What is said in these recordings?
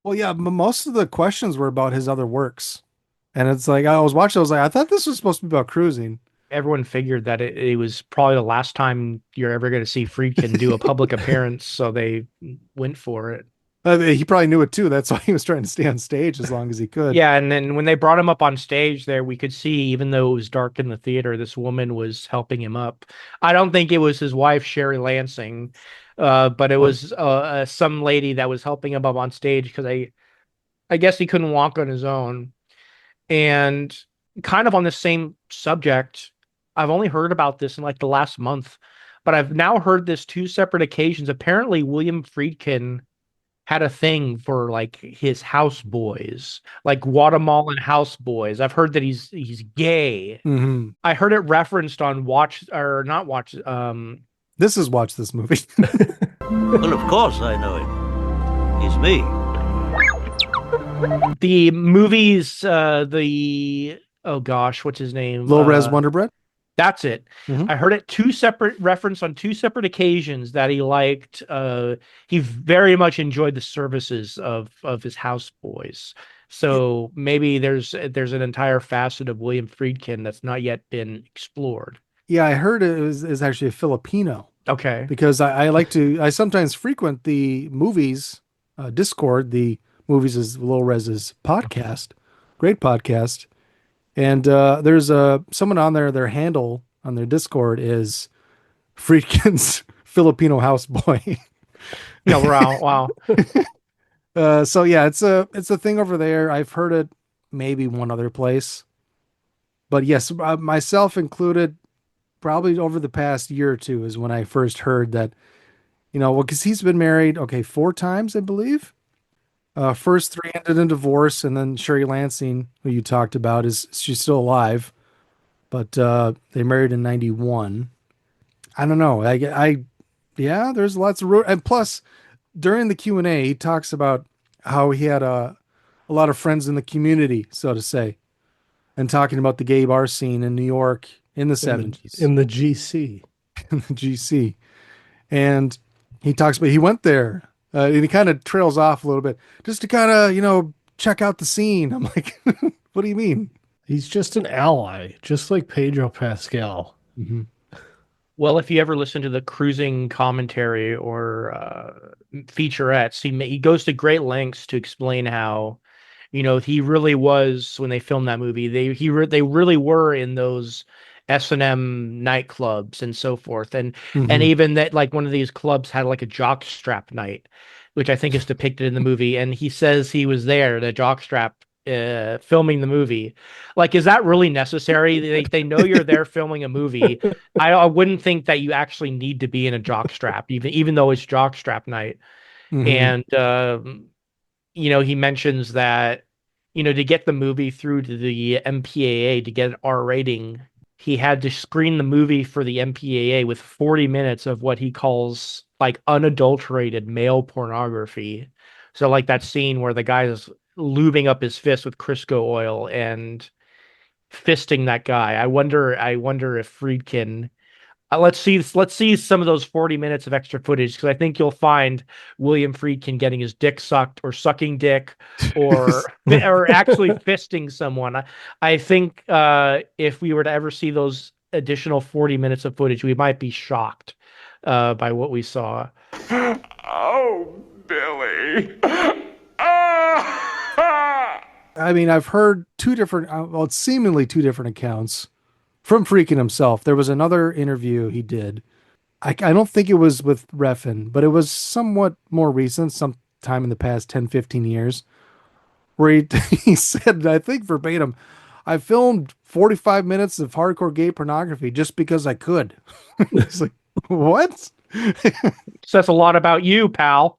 Well, yeah, most of the questions were about his other works. And it's like I was watching, I was like, I thought this was supposed to be about cruising. Everyone figured that it was probably the last time you're ever going to see Friedkin do a public appearance, so they went for it. He probably knew it too. That's why he was trying to stay on stage as long as he could. Yeah, and then when they brought him up on stage there, we could see, even though it was dark in the theater, this woman was helping him up. I don't think it was his wife, Sherry Lansing, but it Oh, was some lady that was helping him up on stage because I guess he couldn't walk on his own. And kind of on the same subject, I've only heard about this in like the last month, but I've now heard this two separate occasions. Apparently, William Friedkin had a thing for like his houseboys, like Guatemalan houseboys. I've heard that he's gay. hmm. I heard it referenced on Watch or not Watch. This is watch this movie. Well, of course I know him. He's me. The movies. The oh gosh, what's his name? Low Res Wonder Bread. That's it. Hmm. I heard it two separate reference on two separate occasions that he liked. He very much enjoyed the services of his houseboys. So maybe there's an entire facet of William Friedkin that's not yet been explored. Yeah, I heard it is actually a Filipino Okay. because I sometimes frequent the movies Discord, the movies is Low Res's podcast, great podcast. And there's someone on there, their handle on their Discord is Friedkin's Filipino houseboy. No, wow, wow. So yeah, it's a thing over there. I've heard it maybe one other place, but yes, myself included, probably over the past year or two is when I first heard that. Well, because he's been married, okay, four times, I believe. First three ended in divorce, and then Sherry Lansing, who you talked about, is she's still alive, but they married in '91. I don't know. Yeah, there's lots of and plus during the Q&A, he talks about how he had a lot of friends in the community, so to say, and talking about the gay bar scene in New York in the in the '70s, in the GC. in the GC. And he talks about he went there, and he kind of trails off a little bit just to kind of, check out the scene. I'm like, what do you mean? He's just an ally, just like Pedro Pascal. Hmm. Well, if you ever listen to the cruising commentary or featurettes, he goes to great lengths to explain how, he really was when they filmed that movie. They really were in those S&M nightclubs and so forth, and Hmm. even that like one of these clubs had like a jock strap night, which I think is depicted in the movie. And he says he was there, the jock strap. Filming the movie, like, is that really necessary? They know you're there filming a movie. I wouldn't think that you actually need to be in a jock strap, even though it's jock strap night. Hmm. And he mentions that to get the movie through to the MPAA to get an R rating, he had to screen the movie for the MPAA with 40 minutes of what he calls like unadulterated male pornography. So like that scene where the guy is lubing up his fist with Crisco oil and fisting that guy. I wonder if Friedkin. Let's see some of those 40 minutes of extra footage because I think you'll find William Friedkin getting his dick sucked or sucking dick or actually fisting someone. I think if we were to ever see those additional 40 minutes of footage, we might be shocked by what we saw. Oh, Billy. Ah! I mean, I've heard two different, well, it's seemingly two different accounts from Freakin' himself. There was another interview he did. I don't think it was with Refn, but it was somewhat more recent, sometime in the past 10, 15 years, where he said, I think verbatim, I filmed 45 minutes of hardcore gay pornography just because I could. It's like, what? Says a lot about you, pal.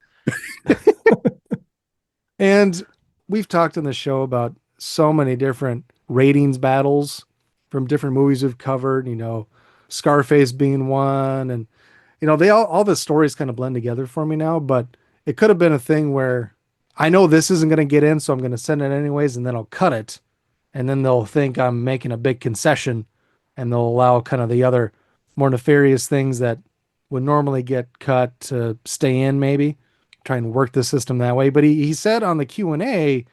And we've talked on the show about so many different ratings battles from different movies we've covered, Scarface being one. And, they all the stories kind of blend together for me now, but it could have been a thing where I know this isn't going to get in, so I'm going to send it anyways, and then I'll cut it. And then they'll think I'm making a big concession and they'll allow kind of the other more nefarious things that would normally get cut to stay in, maybe. try and work the system that way. But he said on the Q&A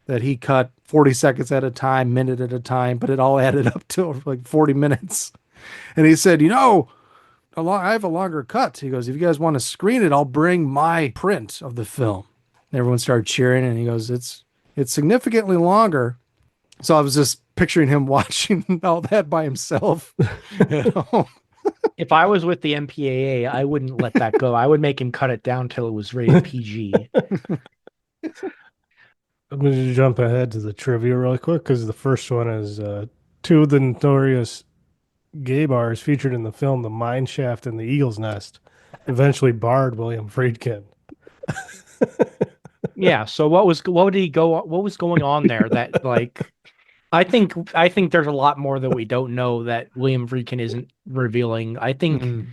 that he cut 40 seconds at a time, minute at a time, but it all added up to like 40 minutes. And he said, I have a longer cut. He goes, if you guys want to screen it, I'll bring my print of the film. And everyone started cheering, and he goes, it's significantly longer. So I was just picturing him watching all that by himself at home. If I was with the MPAA, I wouldn't let that go. I would make him cut it down till it was rated PG. I'm going to jump ahead to the trivia really quick because the first one is two of the notorious gay bars featured in the film The Mine Shaft and the Eagle's Nest eventually barred William Friedkin. Yeah. So what was going on there that like I think there's a lot more that we don't know that William Friedkin isn't revealing. I think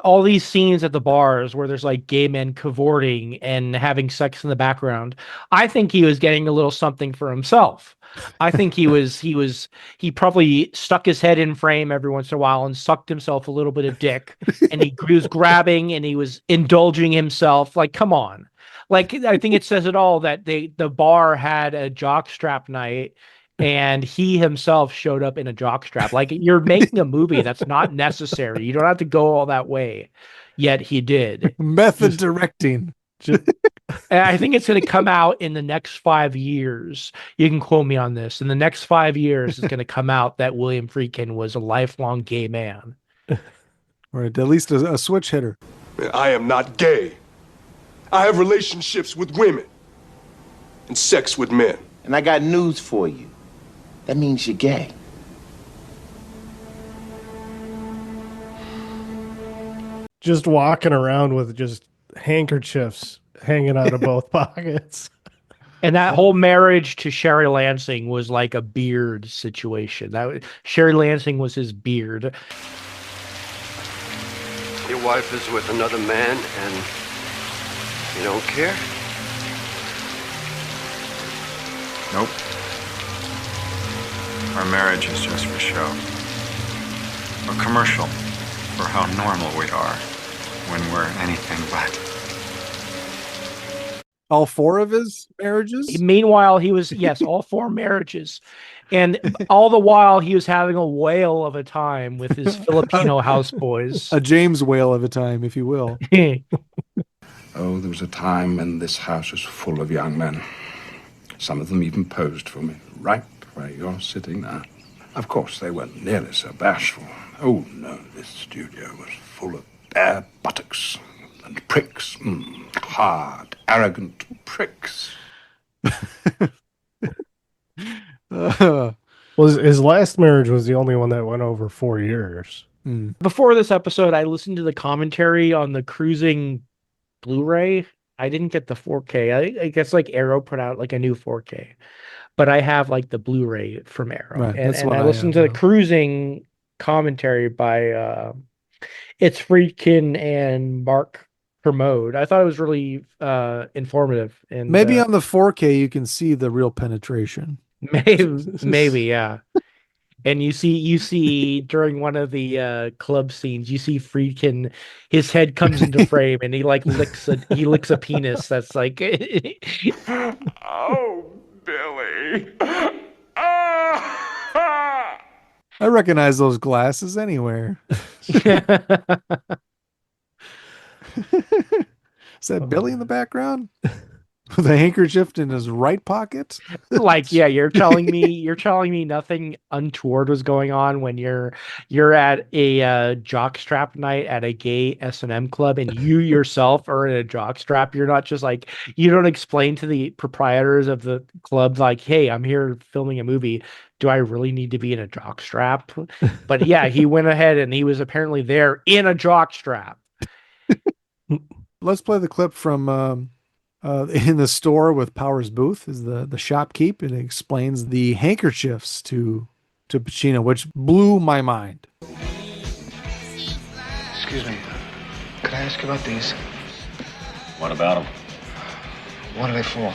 all these scenes at the bars where there's like gay men cavorting and having sex in the background, I think he was getting a little something for himself. I think he probably stuck his head in frame every once in a while and sucked himself a little bit of dick, and he was grabbing and he was indulging himself. Like, come on. Like, I think it says it all that the bar had a jockstrap night and he himself showed up in a jockstrap. Like, you're making a movie that's not necessary. You don't have to go all that way. Yet he did. Method directing. And I think it's going to come out in the next 5 years. You can quote me on this. In the next 5 years, it's going to come out that William Friedkin was a lifelong gay man. Or at least a switch hitter. I am not gay. I have relationships with women and sex with men. And I got news for you. That means you're gay. Just walking around with just handkerchiefs hanging out of both pockets. And that whole marriage to Sherry Lansing was like a beard situation. Sherry Lansing was his beard. Your wife is with another man and you don't care? Nope. Our marriage is just for show. A commercial for how normal we are when we're anything but. All 4 of his marriages? Meanwhile, he was, yes, all 4 marriages. And all the while, he was having a whale of a time with his Filipino houseboys. A James whale of a time, if you will. Oh, there was a time when this house was full of young men. Some of them even posed for me, right where you're sitting now. Of course, they weren't nearly so bashful. Oh, no, this studio was full of bare buttocks and pricks. Hard, arrogant pricks. Well, his last marriage was the only one that went over 4 years. Before this episode, I listened to the commentary on the Cruising Blu-ray. I didn't get the 4K. I guess like Arrow put out like a new 4K, but I have like the Blu-ray from Arrow, Right, and what I listened to the Cruising commentary by it's Friedkin and Mark Kermode. I thought it was really informative. And maybe on the 4K you can see the real penetration. Maybe, yeah. And you see during one of the club scenes, you see Friedkin, his head comes into frame, and he like licks a penis. That's like, Oh, Billy. I recognize those glasses anywhere. Is that Billy in the background? With a handkerchief in his right pocket? Like, yeah, you're telling me nothing untoward was going on when you're at a jockstrap night at a gay S&M club, and you yourself are in a jockstrap. You're not just like, you don't explain to the proprietors of the club like, hey, I'm here filming a movie. Do I really need to be in a jockstrap? But yeah, he went ahead and he was apparently there in a jockstrap. Let's play the clip from in the store with Powers Booth is the shopkeep, and it explains the handkerchiefs to Pacino, which blew my mind. Excuse me. Could I ask you about these? What about them? What are they for?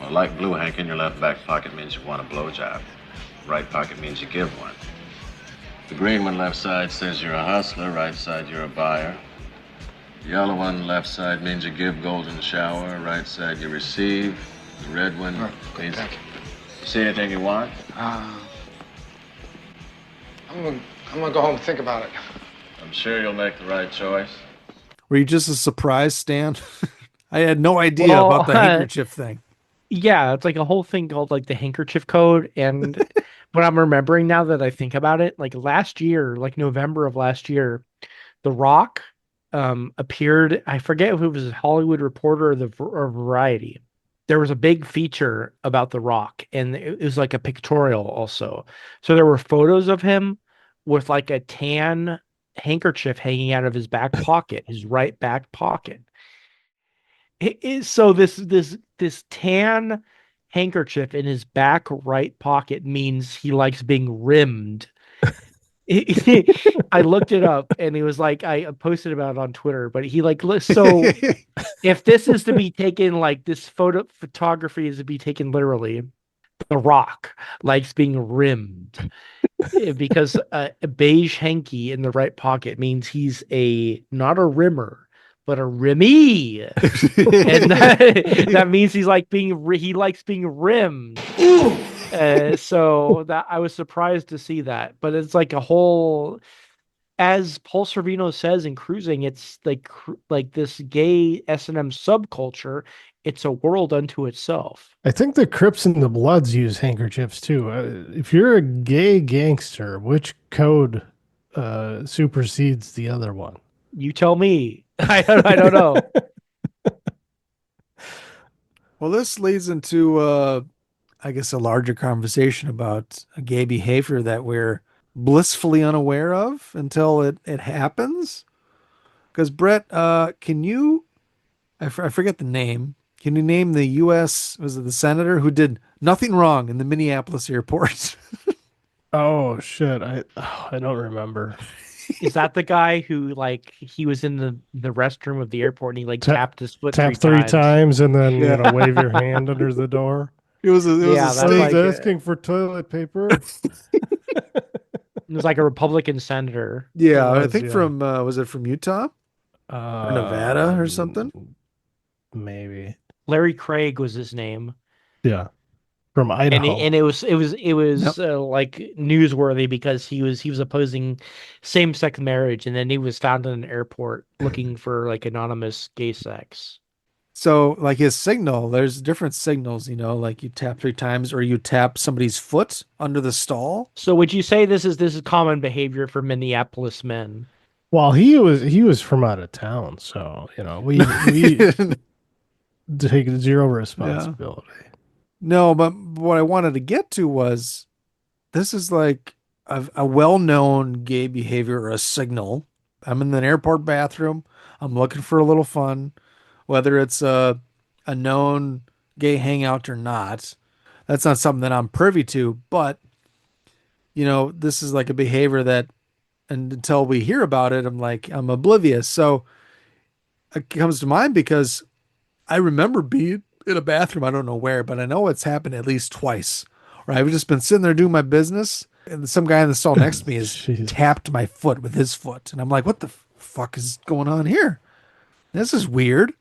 Well, like blue hank in your left back pocket means you want a blowjob. Right pocket means you give one. The green one left side says you're a hustler, right side you're a buyer. Yellow one, left side, means you give golden shower. Right side, you receive. The red one means... Thank you. See anything you want? I'm gonna go home and think about it. I'm sure you'll make the right choice. Were you just as surprised, Stan? I had no idea Well, about the handkerchief thing. Yeah, it's like a whole thing called like the handkerchief code. And what I'm remembering now that I think about it, like last year, like November of last year, The Rock appeared. I forget if it was a Hollywood Reporter or Variety. There was a big feature about The Rock, and it was like a pictorial also. So there were photos of him with like a tan handkerchief hanging out of his back pocket, his right back pocket. So this tan handkerchief in his back right pocket means he likes being rimmed. I looked it up, and he was like, I posted about it on Twitter, but he like, so if this is to be taken, like this photography is to be taken literally, The Rock likes being rimmed because a beige hanky in the right pocket means he's not a rimmer, but a rimmy. And that means he likes being rimmed. So that I was surprised to see that, but it's like a whole, as Paul Sorvino says in Cruising, it's like this gay S&M subculture. It's a world unto itself. I think the Crips and the Bloods use handkerchiefs too. If you're a gay gangster, which code supersedes the other one? You tell me. I don't know. Well, this leads into, I guess, a larger conversation about a gay behavior that we're blissfully unaware of until it happens. Because Brett, can you? I forget the name. Can you name the U.S. was it the senator who did nothing wrong in the Minneapolis airport? Oh shit! I don't remember. Is that the guy who like he was in the restroom of the airport and he like tapped his foot three times and then wave your hand under the door? It was a asking for toilet paper. It was like a Republican senator. Yeah, I think from was it from Utah or Nevada or something? Maybe Larry Craig was his name. Yeah, from Idaho, and it was like newsworthy because he was opposing same-sex marriage, and then he was found in an airport looking for like anonymous gay sex. So like his signal, there's different signals, like you tap 3 times or you tap somebody's foot under the stall. So would you say this is common behavior for Minneapolis men? Well, he was from out of town, so we take zero responsibility. Yeah. No, but what I wanted to get to was this is like a well-known gay behavior or a signal. I'm in an airport bathroom. I'm looking for a little fun. Whether it's a known gay hangout or not, that's not something that I'm privy to. But, this is like a behavior that, and until we hear about it, I'm oblivious. So it comes to mind because I remember being in a bathroom, I don't know where, but I know it's happened at least twice. Or I've just been sitting there doing my business, and some guy in the stall next to me has tapped my foot with his foot. And I'm like, what the fuck is going on here? This is weird.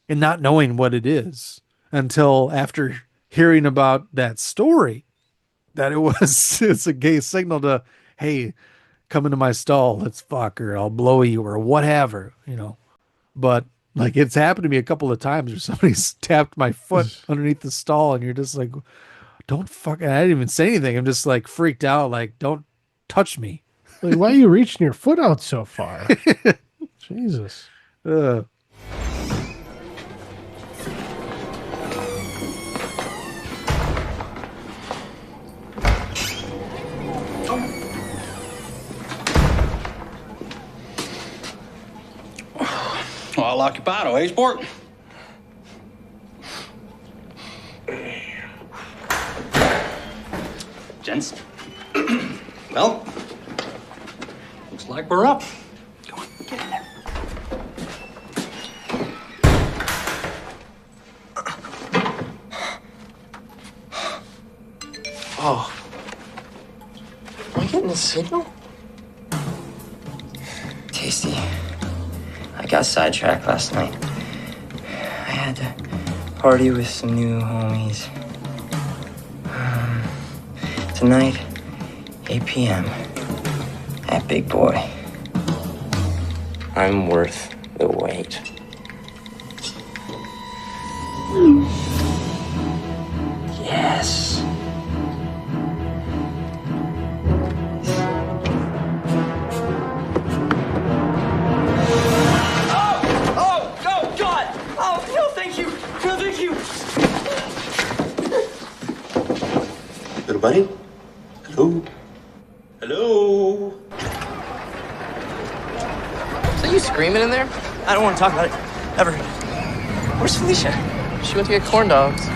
And not knowing what it is until after hearing about that story, that it's a gay signal to, hey, come into my stall, let's fuck, or I'll blow you, or whatever, But like it's happened to me a couple of times where somebody's tapped my foot underneath the stall, and you're just like, don't fuck. And I didn't even say anything. I'm just like freaked out, like, don't touch me. Like, why are you reaching your foot out so far? Jesus. All occupado, eh, sport? Gents. Well, looks like we're up. Go on, get in there. Oh. Am I getting a signal? Tasty. I got got sidetracked last night. I had to party with some new homies. Tonight, 8 p.m. at Big Boy. I'm worth the wait. Yes. Oh, God! Oh, no, thank you! No, thank you! Little buddy? Hello? Hello? So you screaming in there? I don't want to talk about it. Ever. Where's Felicia? She went to get corn dogs.